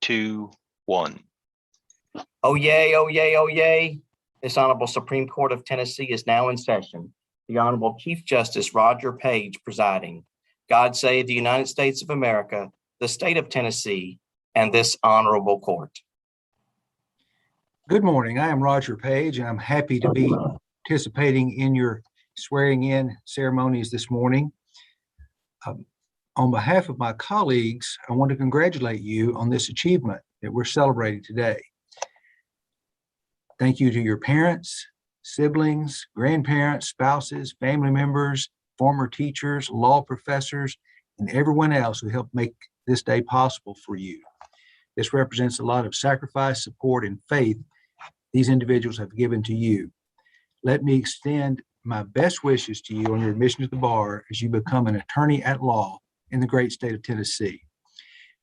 2, 1. Oh, yay, oh, yay, oh, yay. This Honorable Supreme Court of Tennessee is now in session. The Honorable Chief Justice Roger Page presiding. God save the United States of America, the state of Tennessee, and this honorable court. Good morning. I am Roger Page, and I'm happy to be participating in your swearing-in ceremonies this morning. On behalf of my colleagues, I want to congratulate you on this achievement that we're celebrating today. Thank you to your parents, siblings, grandparents, spouses, family members, former teachers, law professors, and everyone else who helped make this day possible for you. This represents a lot of sacrifice, support, and faith these individuals have given to you. Let me extend my best wishes to you on your admission to the bar as you become an attorney at law in the great state of Tennessee.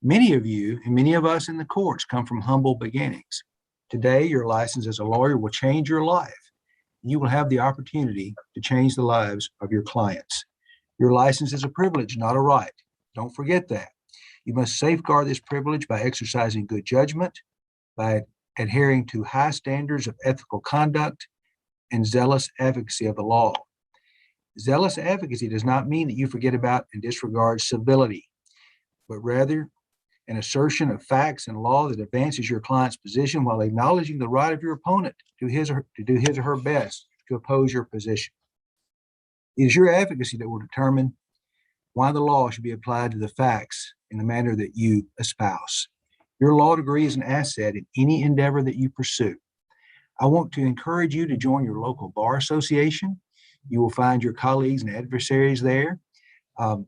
Many of you and many of us in the courts come from humble beginnings. Today, your license as a lawyer will change your life. You will have the opportunity to change the lives of your clients. Your license is a privilege, not a right. Don't forget that. You must safeguard this privilege by exercising good judgment, by adhering to high standards of ethical conduct, and zealous advocacy of the law. Zealous advocacy does not mean that you forget about and disregard civility, but rather an assertion of facts and law that advances your client's position while acknowledging the right of your opponent to do his or her best to oppose your position. It is your advocacy that will determine why the law should be applied to the facts in the manner that you espouse. Your law degree is an asset in any endeavor that you pursue. I want to encourage you to join your local bar association. You will find your colleagues and adversaries there. The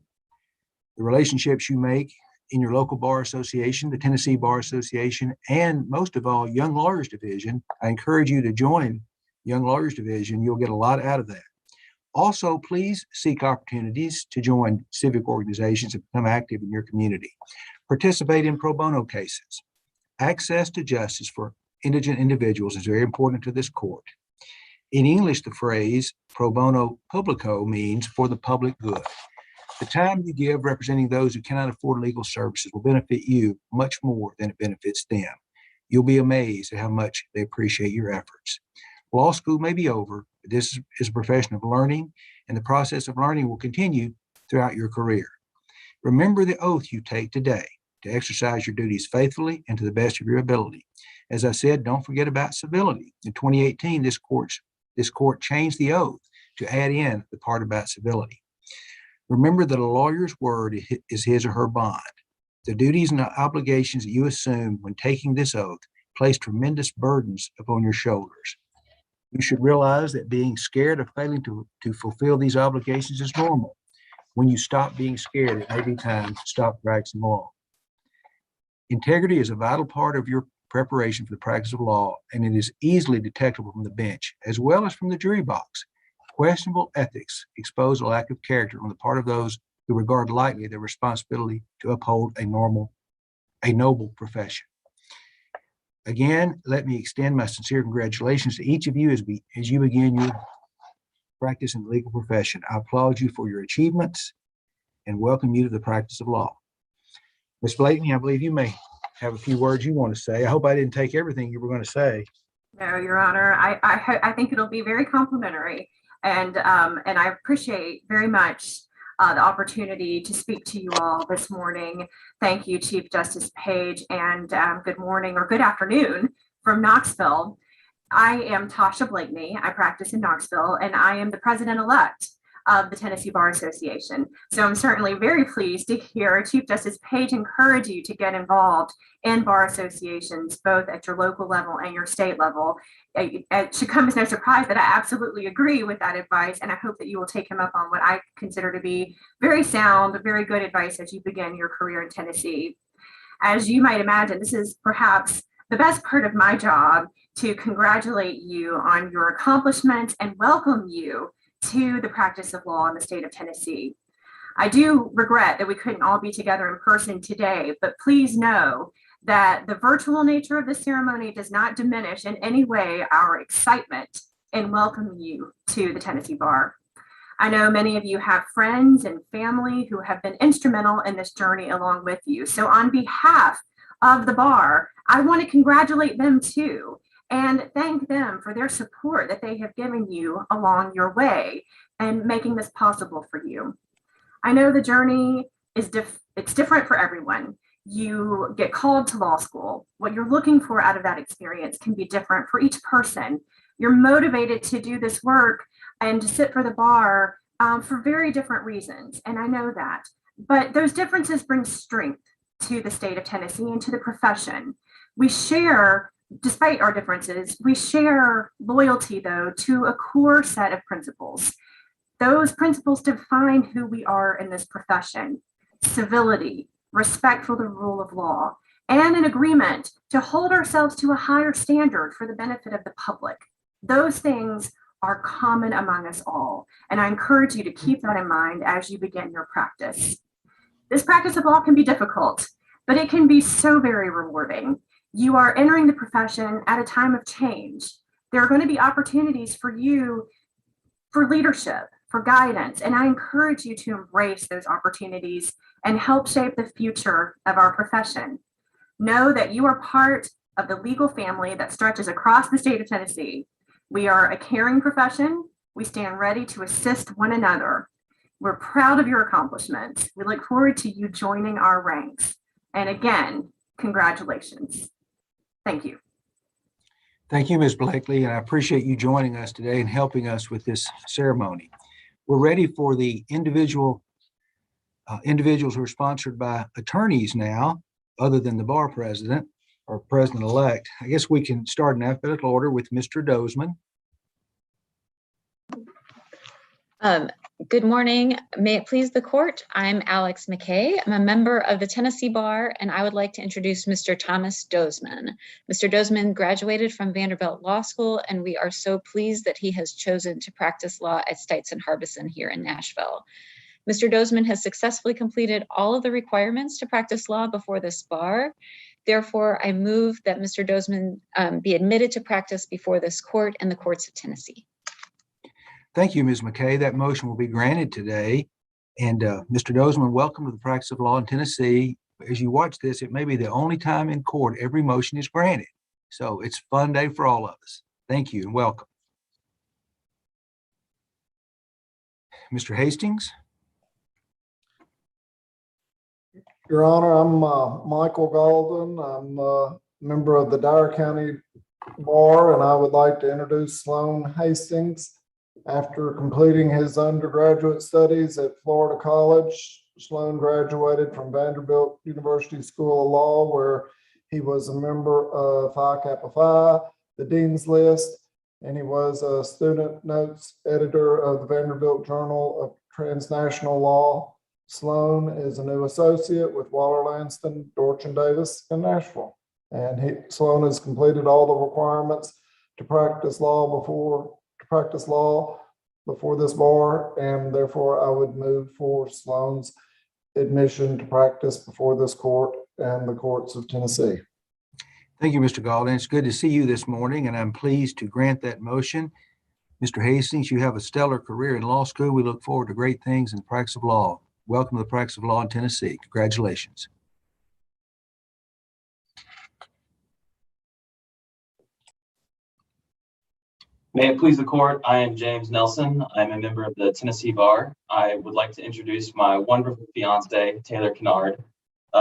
relationships you make in your local bar association, the Tennessee Bar Association, and most of all, Young Lawyers Division. I encourage you to join Young Lawyers Division. You'll get a lot out of that. Also, please seek opportunities to join civic organizations and become active in your community. Participate in pro bono cases. Access to justice for indigent individuals is very important to this court. In English, the phrase pro bono publico means for the public good. The time you give representing those who cannot afford legal services will benefit you much more than it benefits them. You'll be amazed at how much they appreciate your efforts. Law school may be over, but this is a profession of learning, and the process of learning will continue throughout your career. Remember the oath you take today to exercise your duties faithfully and to the best of your ability. As I said, don't forget about civility. In 2018, this court changed the oath to add in the part about civility. Remember that a lawyer's word is his or her bond. The duties and obligations that you assume when taking this oath place tremendous burdens upon your shoulders. You should realize that being scared of failing to fulfill these obligations is normal. When you stop being scared, it may be time to stop practicing law. Integrity is a vital part of your preparation for the practice of law, and it is easily detectable from the bench as well as from the jury box. Questionable ethics expose a lack of character on the part of those who regard lightly their responsibility to uphold a noble profession. Again, let me extend my sincere congratulations to each of you as you begin your practice in the legal profession. I applaud you for your achievements and welcome you to the practice of law. Ms. Blakeney, I believe you may have a few words you want to say. I hope I didn't take everything you were going to say. No, Your Honor, I think it'll be very complimentary, and I appreciate very much the opportunity to speak to you all this morning. Thank you, Chief Justice Page, and good morning or good afternoon from Knoxville. I am Tasha Blakeney. I practice in Knoxville, and I am the president-elect of the Tennessee Bar Association. So I'm certainly very pleased to hear Chief Justice Page encourage you to get involved in bar associations, both at your local level and your state level. It should come as no surprise that I absolutely agree with that advice, and I hope that you will take him up on what I consider to be very sound, very good advice as you begin your career in Tennessee. As you might imagine, this is perhaps the best part of my job, to congratulate you on your accomplishments and welcome you to the practice of law in the state of Tennessee. I do regret that we couldn't all be together in person today, but please know that the virtual nature of the ceremony does not diminish in any way our excitement in welcoming you to the Tennessee Bar. I know many of you have friends and family who have been instrumental in this journey along with you. So on behalf of the bar, I want to congratulate them too and thank them for their support that they have given you along your way and making this possible for you. I know the journey is it's different for everyone. You get called to law school. What you're looking for out of that experience can be different for each person. You're motivated to do this work and to sit for the bar for very different reasons. And I know that. But those differences bring strength to the state of Tennessee and to the profession. We share, despite our differences, we share loyalty, though, to a core set of principles. Those principles define who we are in this profession: civility, respect for the rule of law, and an agreement to hold ourselves to a higher standard for the benefit of the public. Those things are common among us all, and I encourage you to keep that in mind as you begin your practice. This practice of law can be difficult, but it can be so very rewarding. You are entering the profession at a time of change. There are going to be opportunities for you for leadership, for guidance, and I encourage you to embrace those opportunities and help shape the future of our profession. Know that you are part of the legal family that stretches across the state of Tennessee. We are a caring profession. We stand ready to assist one another. We're proud of your accomplishments. We look forward to you joining our ranks. And again, congratulations. Thank you. Thank you, Ms. Blakely, and I appreciate you joining us today and helping us with this ceremony. We're ready for the individuals who are sponsored by attorneys now, other than the bar president or president-elect. I guess we can start in alphabetical order with Mr. Dozeman. Good morning. May it please the court. I'm Alex McKay. I'm a member of the Tennessee Bar, and I would like to introduce Mr. Thomas Dozeman. Mr. Dozeman graduated from Vanderbilt Law School, and we are so pleased that he has chosen to practice law at Stites and Harbison here in Nashville. Mr. Dozeman has successfully completed all of the requirements to practice law before this bar. Therefore, I move that Mr. Dozeman be admitted to practice before this court and the courts of Tennessee. Thank you, Ms. McKay. That motion will be granted today. And Mr. Dozeman, welcome to the practice of law in Tennessee. As you watch this, it may be the only time in court every motion is granted. So it's a fun day for all of us. Thank you and welcome. Mr. Hastings. Your Honor, I'm Michael Galden. I'm a member of the Dyer County Bar, and I would like to introduce Sloan Hastings. After completing his undergraduate studies at Florida College, Sloan graduated from Vanderbilt University School of Law, where he was a member of Phi Kappa Phi, the Dean's List, and he was a student notes editor of the Vanderbilt Journal of Transnational Law. Sloan is a new associate with Waller Lanston, Dorchin Davis, in Nashville. And Sloan has completed all the requirements to practice law before this bar, and therefore I would move for Sloan's admission to practice before this court and the courts of Tennessee. Thank you, Mr. Galden. It's good to see you this morning, and I'm pleased to grant that motion. Mr. Hastings, you have a stellar career in law school. We look forward to great things in the practice of law. Welcome to the practice of law in Tennessee. Congratulations. May it please the court, I am James Nelson. I'm a member of the Tennessee Bar. I would like to introduce my wonderful fiance, Taylor Kennard.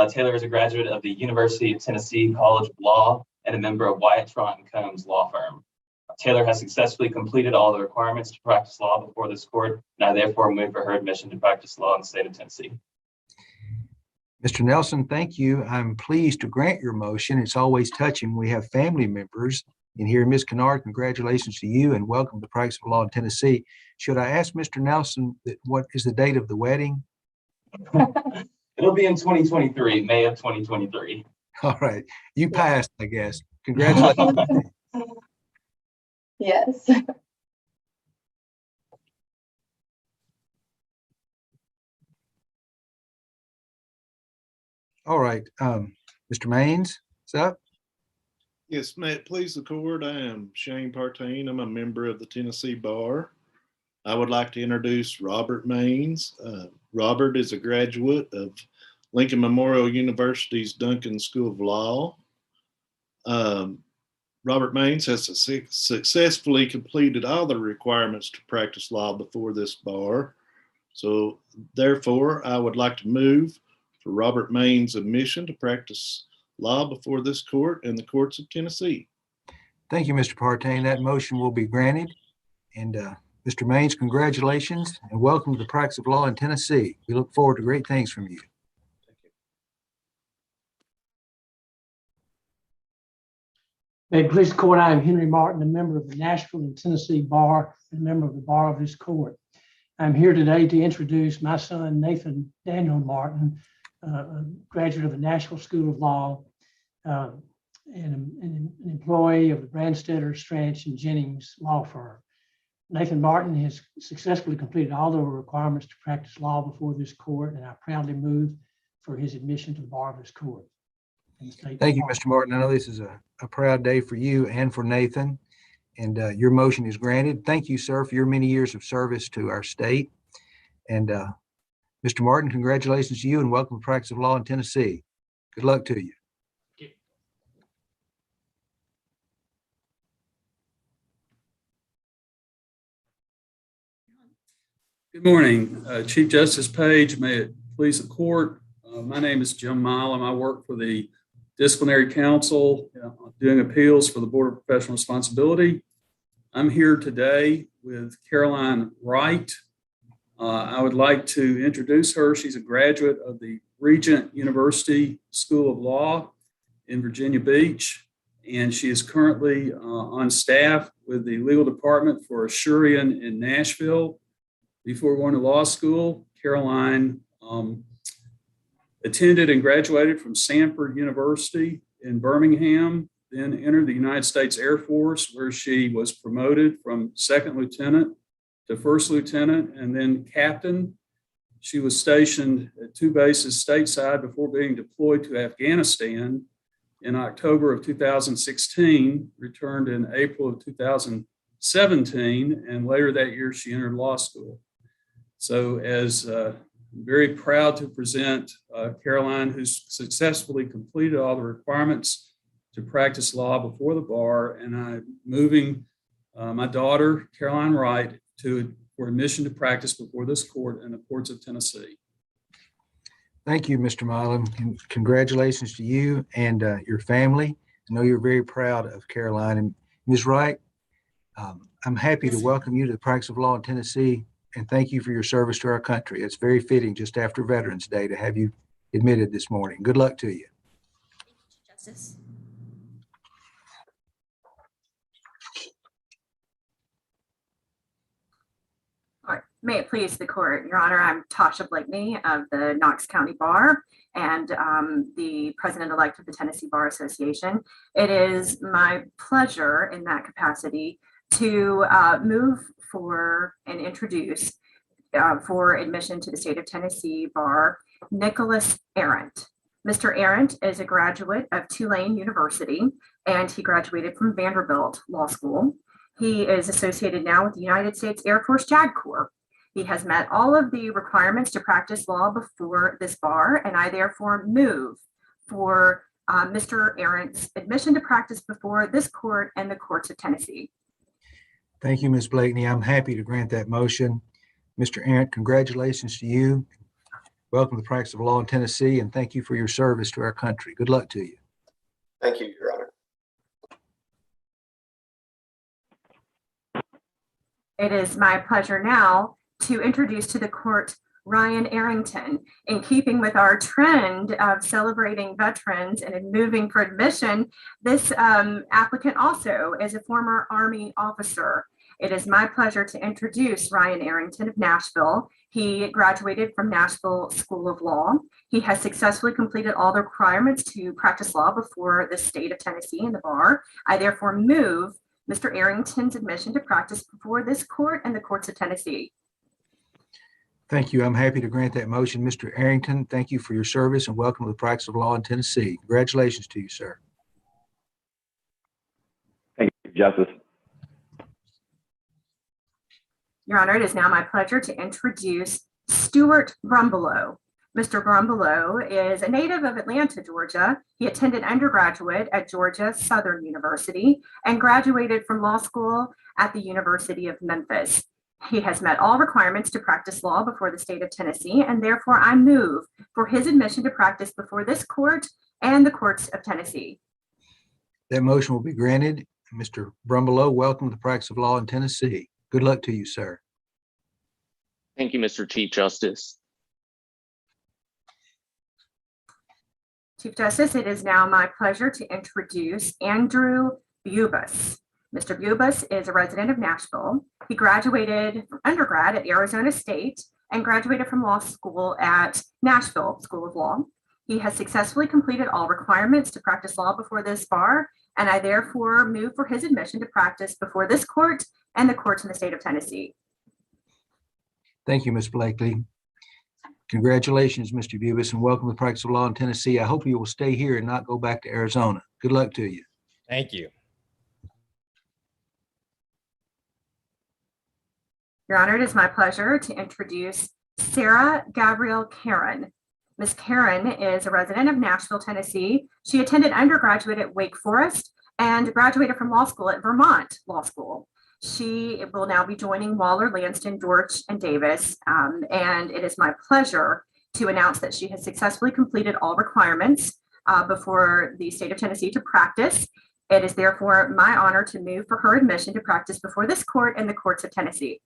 Taylor is a graduate of the University of Tennessee College of Law and a member of Wyatt, Tront & Combs law firm. Taylor has successfully completed all the requirements to practice law before this court, and I therefore move for her admission to practice law in the state of Tennessee. Mr. Nelson, thank you. I'm pleased to grant your motion. It's always touching. We have family members in here. Ms. Kennard, congratulations to you and welcome to the practice of law in Tennessee. Should I ask Mr. Nelson what is the date of the wedding? It'll be in 2023, May of 2023. All right. You passed, I guess. Congratulations. Yes. All right. Mr. Maines, what's up? Yes, may it please the court. I am Shane Partain. I'm a member of the Tennessee Bar. I would like to introduce Robert Maines. Robert is a graduate of Lincoln Memorial University's Duncan School of Law. Robert Maines has successfully completed all the requirements to practice law before this bar. So therefore, I would like to move for Robert Maines' admission to practice law before this court and the courts of Tennessee. Thank you, Mr. Partain. That motion will be granted. And Mr. Maines, congratulations and welcome to the practice of law in Tennessee. We look forward to great things from you. May it please the court, I am Henry Martin, a member of the Nashville and Tennessee Bar and a member of the bar of this court. I'm here today to introduce my son, Nathan Daniel Martin, a graduate of the Nashville School of Law and an employee of the Brandstetter, Stranch, and Jennings law firm. Nathan Martin has successfully completed all the requirements to practice law before this court, and I proudly move for his admission to the bar of this court. Thank you, Mr. Martin. I know this is a proud day for you and for Nathan, and your motion is granted. Thank you, sir, for your many years of service to our state. And Mr. Martin, congratulations to you and welcome to practice of law in Tennessee. Good luck to you. Good morning, Chief Justice Page. May it please the court. My name is Jim Milam. I work for the Disciplinary Council doing appeals for the Board of Professional Responsibility. I'm here today with Caroline Wright. I would like to introduce her. She's a graduate of the Regent University School of Law in Virginia Beach, and she is currently on staff with the legal department for Asurian in Nashville. Before going to law school, Caroline attended and graduated from Sanford University in Birmingham, then entered the United States Air Force, where she was promoted from second lieutenant to first lieutenant and then captain. She was stationed at 2 bases stateside before being deployed to Afghanistan in October of 2016, returned in April of 2017, and later that year she entered law school. So as very proud to present Caroline, who's successfully completed all the requirements to practice law before the bar, and I'm moving my daughter, Caroline Wright, for admission to practice before this court and the courts of Tennessee. Thank you, Mr. Milam. Congratulations to you and your family. I know you're very proud of Caroline. And Ms. Wright, I'm happy to welcome you to the practice of law in Tennessee, and thank you for your service to our country. It's very fitting just after Veterans Day to have you admitted this morning. Good luck to you. Justice. All right. May it please the court. Your Honor, I'm Tasha Blakeney of the Knox County Bar and the president-elect of the Tennessee Bar Association. It is my pleasure in that capacity to move for and introduce for admission to the state of Tennessee Bar, Nicholas Arendt. Mr. Arendt is a graduate of Tulane University, and he graduated from Vanderbilt Law School. He is associated now with the United States Air Force JAG Corps. He has met all of the requirements to practice law before this bar, and I therefore move for Mr. Arendt's admission to practice before this court and the courts of Tennessee. Thank you, Ms. Blakeney. I'm happy to grant that motion. Mr. Arendt, congratulations to you. Welcome to the practice of law in Tennessee, and thank you for your service to our country. Good luck to you. Thank you, Your Honor. It is my pleasure now to introduce to the court Ryan Arrington. In keeping with our trend of celebrating veterans and in moving for admission, this applicant also is a former Army officer. It is my pleasure to introduce Ryan Arrington of Nashville. He graduated from Nashville School of Law. He has successfully completed all the requirements to practice law before the state of Tennessee and the bar. I therefore move Mr. Arrington's admission to practice before this court and the courts of Tennessee. Thank you. I'm happy to grant that motion. Mr. Arrington, thank you for your service and welcome to the practice of law in Tennessee. Congratulations to you, sir. Thank you, Justice. Your Honor, it is now my pleasure to introduce Stuart Brumbulo. Mr. Brumbulo is a native of Atlanta, Georgia. He attended undergraduate at Georgia Southern University and graduated from law school at the University of Memphis. He has met all requirements to practice law before the state of Tennessee, and therefore I move for his admission to practice before this court and the courts of Tennessee. That motion will be granted. Mr. Brumbulo, welcome to the practice of law in Tennessee. Good luck to you, sir. Thank you, Mr. Chief Justice. Chief Justice, it is now my pleasure to introduce Andrew Bubus. Mr. Bubus is a resident of Nashville. He graduated from undergrad at Arizona State and graduated from law school at Nashville School of Law. He has successfully completed all requirements to practice law before this bar, and I therefore move for his admission to practice before this court and the courts in the state of Tennessee. Thank you, Ms. Blakely. Congratulations, Mr. Bubus, and welcome to the practice of law in Tennessee. I hope you will stay here and not go back to Arizona. Good luck to you. Thank you. Your Honor, it is my pleasure to introduce Sarah Gabriel Karen. Ms. Karen is a resident of Nashville, Tennessee. She attended undergraduate at Wake Forest and graduated from law school at Vermont Law School. She will now be joining Waller, Lanston, George, and Davis. And it is my pleasure to announce that she has successfully completed all requirements before the state of Tennessee to practice. It is therefore my honor to move for her admission to practice before this court and the courts of Tennessee.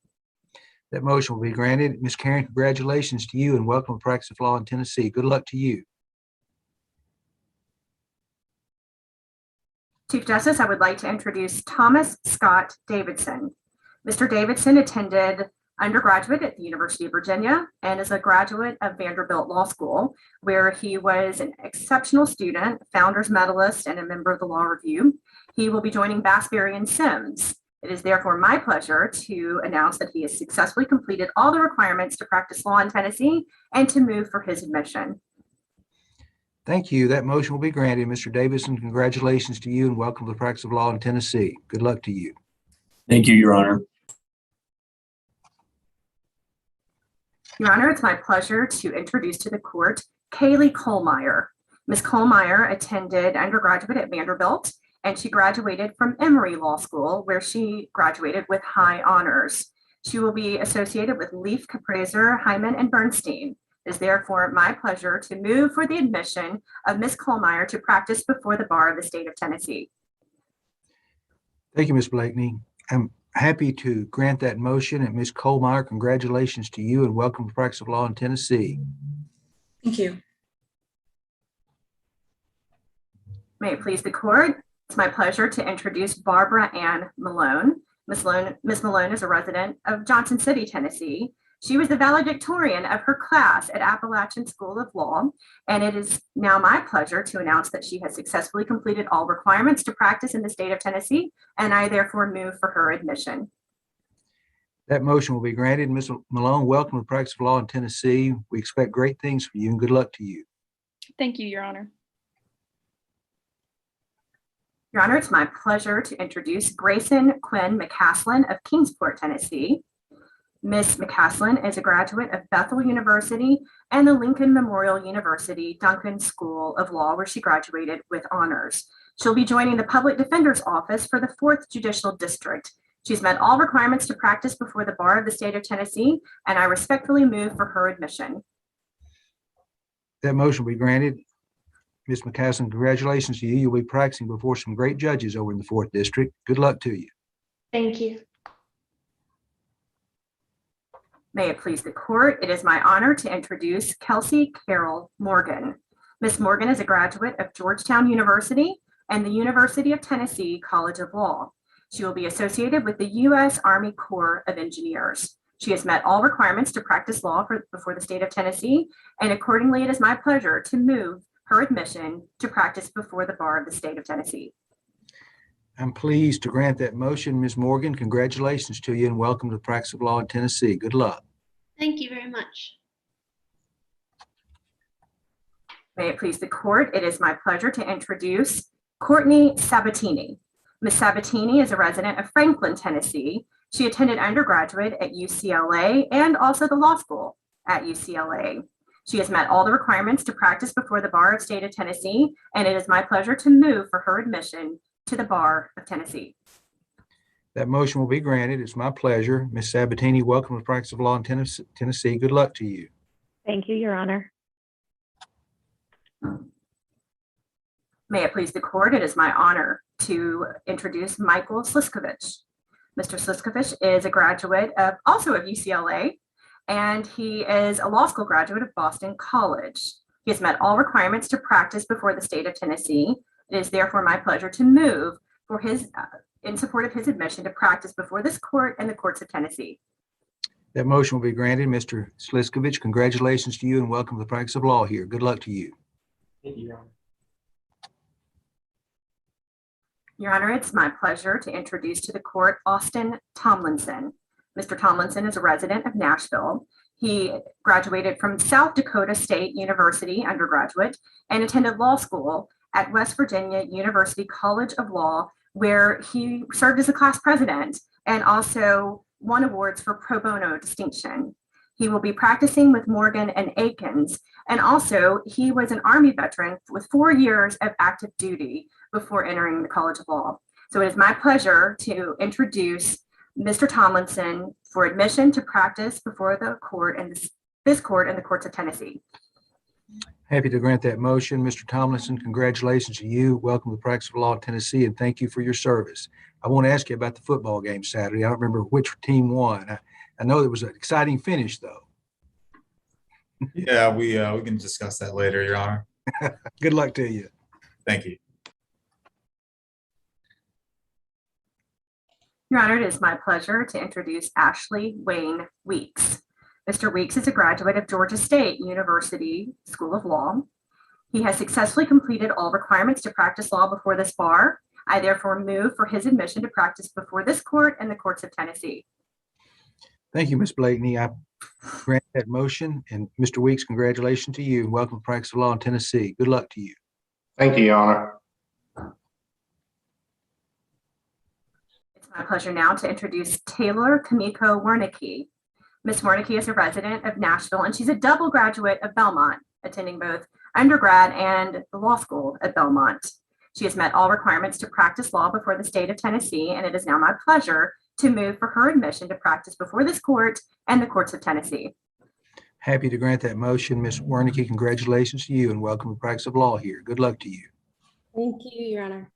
That motion will be granted. Ms. Karen, congratulations to you and welcome to the practice of law in Tennessee. Good luck to you. Chief Justice, I would like to introduce Thomas Scott Davidson. Mr. Davidson attended undergraduate at the University of Virginia and is a graduate of Vanderbilt Law School, where he was an exceptional student, founders medalist, and a member of the Law Review. He will be joining Bassbury and Sims. It is therefore my pleasure to announce that he has successfully completed all the requirements to practice law in Tennessee and to move for his admission. Thank you. That motion will be granted. Mr. Davidson, congratulations to you and welcome to the practice of law in Tennessee. Good luck to you. Thank you, Your Honor. Your Honor, it's my pleasure to introduce to the court Kaylee Kohlmeyer. Ms. Kohlmeyer attended undergraduate at Vanderbilt and she graduated from Emory Law School, where she graduated with high honors. She will be associated with Leaf, Capraser, Hyman, and Bernstein. It is therefore my pleasure to move for the admission of Ms. Kohlmeyer to practice before the bar of the state of Tennessee. Thank you, Ms. Blakeney. I'm happy to grant that motion. And Ms. Kohlmeyer, congratulations to you and welcome to practice of law in Tennessee. Thank you. May it please the court. It's my pleasure to introduce Barbara Ann Malone. Ms. Malone is a resident of Johnson City, Tennessee. She was the valedictorian of her class at Appalachian School of Law, and it is now my pleasure to announce that she has successfully completed all requirements to practice in the state of Tennessee, and I therefore move for her admission. That motion will be granted. Ms. Malone, welcome to practice of law in Tennessee. We expect great things for you and good luck to you. Thank you, Your Honor. Your Honor, it's my pleasure to introduce Grayson Quinn Mccaslin of Kingsport, Tennessee. Ms. Mccaslin is a graduate of Bethel University and the Lincoln Memorial University Duncan School of Law, where she graduated with honors. She'll be joining the Public Defender's Office for the 4th Judicial District. She's met all requirements to practice before the bar of the state of Tennessee, and I respectfully move for her admission. That motion will be granted. Ms. Mccaslin, congratulations to you. You'll be practicing before some great judges over in the 4th District. Good luck to you. Thank you. May it please the court, it is my honor to introduce Kelsey Carol Morgan. Ms. Morgan is a graduate of Georgetown University and the University of Tennessee College of Law. She will be associated with the U.S. Army Corps of Engineers. She has met all requirements to practice law before the state of Tennessee, and accordingly, it is my pleasure to move her admission to practice before the bar of the state of Tennessee. I'm pleased to grant that motion. Ms. Morgan, congratulations to you and welcome to the practice of law in Tennessee. Good luck. Thank you very much. May it please the court, it is my pleasure to introduce Courtney Sabatini. Ms. Sabatini is a resident of Franklin, Tennessee. She attended undergraduate at UCLA and also the law school at UCLA. She has met all the requirements to practice before the Bar of State of Tennessee, and it is my pleasure to move for her admission to the Bar of Tennessee. That motion will be granted. It's my pleasure. Ms. Sabatini, welcome to the practice of law in Tennessee. Good luck to you. Thank you, Your Honor. May it please the court, it is my honor to introduce Michael Slickovich. Mr. Slickovich is a graduate also of UCLA, and he is a law school graduate of Boston College. He has met all requirements to practice before the state of Tennessee. It is therefore my pleasure to move for his in support of his admission to practice before this court and the courts of Tennessee. That motion will be granted. Mr. Slickovich, congratulations to you and welcome to the practice of law here. Good luck to you. Thank you, Your Honor. Your Honor, it's my pleasure to introduce to the court Austin Tomlinson. Mr. Tomlinson is a resident of Nashville. He graduated from South Dakota State University undergraduate and attended law school at West Virginia University College of Law, where he served as a class president and also won awards for pro bono distinction. He will be practicing with Morgan and Akins, and also he was an Army veteran with 4 years of active duty before entering the College of Law. So it is my pleasure to introduce Mr. Tomlinson for admission to practice before the court and this court and the courts of Tennessee. Happy to grant that motion. Mr. Tomlinson, congratulations to you. Welcome to the practice of law in Tennessee, and thank you for your service. I want to ask you about the football game Saturday. I don't remember which team won. I know it was an exciting finish, though. Yeah, we can discuss that later, Your Honor. Good luck to you. Thank you. Your Honor, it is my pleasure to introduce Ashley Wayne Weeks. Mr. Weeks is a graduate of Georgia State University School of Law. He has successfully completed all requirements to practice law before this bar. I therefore move for his admission to practice before this court and the courts of Tennessee. Thank you, Ms. Blakeney. I grant that motion. And Mr. Weeks, congratulations to you and welcome to practice of law in Tennessee. Good luck to you. Thank you, Your Honor. It's my pleasure now to introduce Taylor Kamiko Wernicke. Ms. Wernicke is a resident of Nashville, and she's a double graduate of Belmont, attending both undergrad and the law school at Belmont. She has met all requirements to practice law before the state of Tennessee, and it is now my pleasure to move for her admission to practice before this court and the courts of Tennessee. Happy to grant that motion. Ms. Wernicke, congratulations to you and welcome to practice of law here. Good luck to you. Thank you, Your Honor.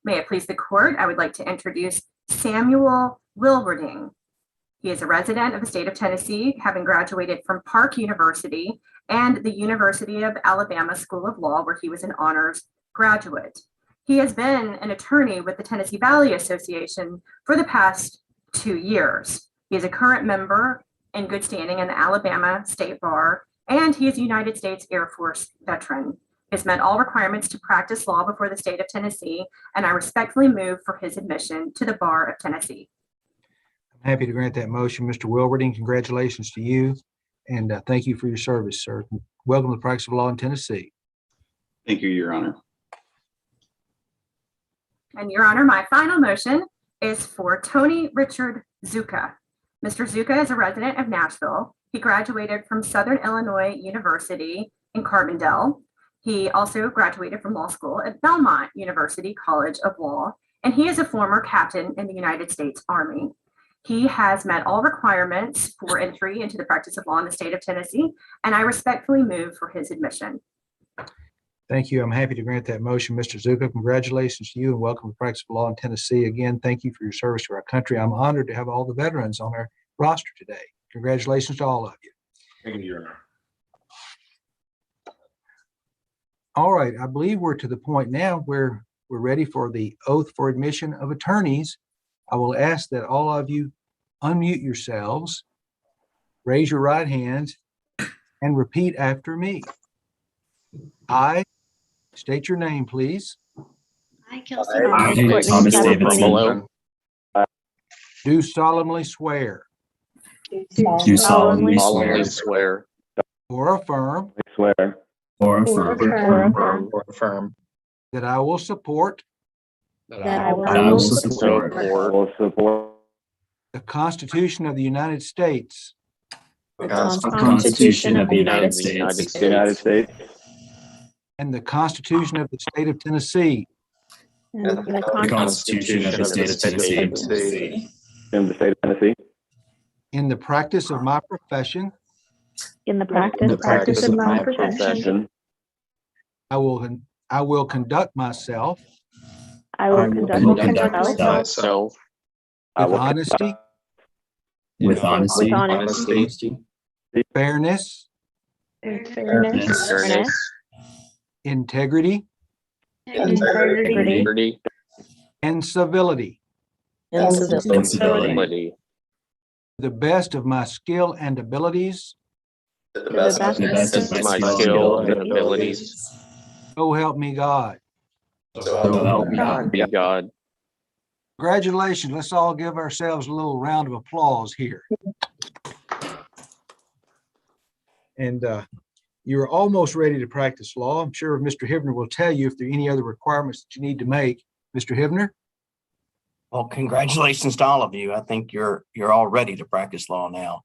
May it please the court, I would like to introduce Samuel Wilberding. He is a resident of the state of Tennessee, having graduated from Park University and the University of Alabama School of Law, where he was an honors graduate. He has been an attorney with the Tennessee Valley Association for the past 2 years. He is a current member in good standing in the Alabama State Bar, and he is a United States Air Force veteran. He has met all requirements to practice law before the state of Tennessee, and I respectfully move for his admission to the Bar of Tennessee. I'm happy to grant that motion. Mr. Wilberding, congratulations to you and thank you for your service, sir. Welcome to the practice of law in Tennessee. Thank you, Your Honor. And Your Honor, my final motion is for Tony Richard Zucca. Mr. Zucca is a resident of Nashville. He graduated from Southern Illinois University in Carbondale. He also graduated from law school at Belmont University College of Law, and he is a former captain in the United States Army. He has met all requirements for entry into the practice of law in the state of Tennessee, and I respectfully move for his admission. Thank you. I'm happy to grant that motion. Mr. Zucca, congratulations to you and welcome to practice of law in Tennessee. Again, thank you for your service to our country. I'm honored to have all the veterans on our roster today. Congratulations to all of you. Thank you, Your Honor. All right, I believe we're to the point now where we're ready for the oath for admission of attorneys. I will ask that all of you unmute yourselves, raise your right hands, and repeat after me. I, state your name, please. Hi, Kelsey. Thomas Davidson. Do solemnly swear Do solemnly swear or affirm Swear. or affirm that I will support that I will support I will support the Constitution of the United States The Constitution of the United States. United States, and the Constitution of the State of Tennessee, And the Constitution of the State of Tennessee. in the state of Tennessee, in the practice of my profession, In the practice of my profession, I will conduct myself I will conduct myself Myself I with will honesty, with honesty, fairness, with fairness, integrity, integrity, and civility, and and civility. civility. to the best of my skill and abilities, To the best To the best of my skill and abilities. so help me God. So help me God. Congratulations. Let's all give ourselves a little round of applause here. And you're almost ready to practice law. I'm sure Mr. Hivner will tell you if there are any other requirements that you need to make. Mr. Hivner? Well, congratulations to all of you. I think you're all ready to practice law now.